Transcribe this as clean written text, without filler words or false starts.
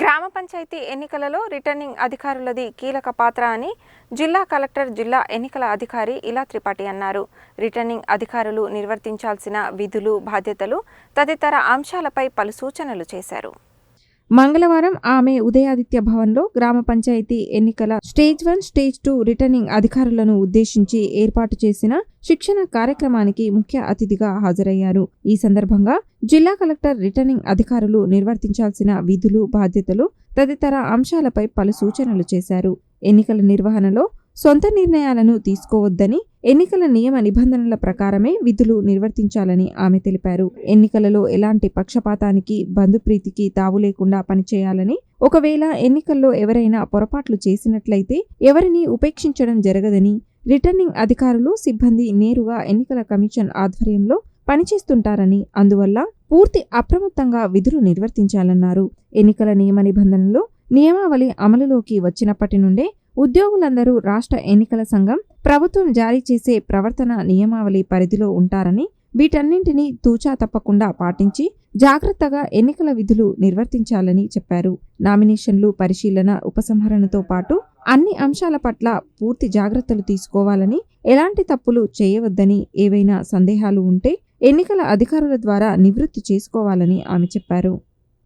గ్రామ పంచాయతీ ఎన్నికలలో రిటర్నింగ్ అధికారులది కీలక పాత్ర అని జిల్లా కలెక్టర్, జిల్లా ఎన్నికల అధికారి ఇలా త్రిపాఠి అన్నారు. రిటర్నింగ్ అధికారులు నిర్వర్తించాల్సిన విధులు, బాధ్యతలు తదితర అంశాలపై పలు సూచనలు చేశారు. మంగళవారం ఆమె ఉదయాదిత్య భవన్లో గ్రామ పంచాయతీ ఎన్నికల స్టేజ్ 1, స్టేజ్ 2 రిటర్నింగ్ అధికారులను ఉద్దేశించి ఏర్పాటు చేసిన శిక్షణ కార్యక్రమానికి ముఖ్య అతిథిగా హాజరయ్యారు. ఈ సందర్భంగా జిల్లా కలెక్టర్ రిటర్నింగ్ అధికారులు నిర్వర్తించాల్సిన విధులు, బాధ్యతలు తదితర అంశాలపై పలు సూచనలు చేశారు. ఎన్నికల నిర్వహణలో సొంత నిర్ణయాలను తీసుకోవద్దని, ఎన్నికల నియమ నిబంధనల ప్రకారమే విధులు నిర్వర్తించాలని ఆమె తెలిపారు. ఎన్నికలలో ఎలాంటి పక్షపాతానికి, బంధుప్రీతికి తావు లేకుండా పనిచేయాలని, ఒకవేళ ఎన్నికల్లో ఎవరైనా పొరపాట్లు చేసినట్లయితే ఎవరిని ఉపేక్షించడం జరగదని, రిటర్నింగ్ అధికారులు, సిబ్బంది నేరుగా ఎన్నికల కమిషన్ ఆధ్వర్యంలో పనిచేస్తుంటారని, అందువల్ల పూర్తి అప్రమత్తంగా విధులు నిర్వర్తించాలన్నారు. ఎన్నికల నియమ నిబంధనలు, నియమావళి అమలులోకి వచ్చినప్పటి నుండే ఉద్యోగులందరూ రాష్ట్ర ఎన్నికల సంఘం, ప్రభుత్వం జారీ చేసే ప్రవర్తన నియమావళి పరిధిలో ఉంటారని, వీటన్నింటినీ తూచా తప్పకుండా పాటించి జాగ్రత్తగా ఎన్నికల విధులు నిర్వర్తించాలని చెప్పారు. నామినేషన్లు, పరిశీలన, ఉపసంహరణతో పాటు అన్ని అంశాల పట్ల పూర్తి జాగ్రత్తలు తీసుకోవాలని, ఎలాంటి తప్పులు చేయవద్దని, ఏవైనా సందేహాలు ఉంటే ఎన్నికల అధికారుల ద్వారా నివృత్తి చేసుకోవాలని ఆమె చెప్పారు.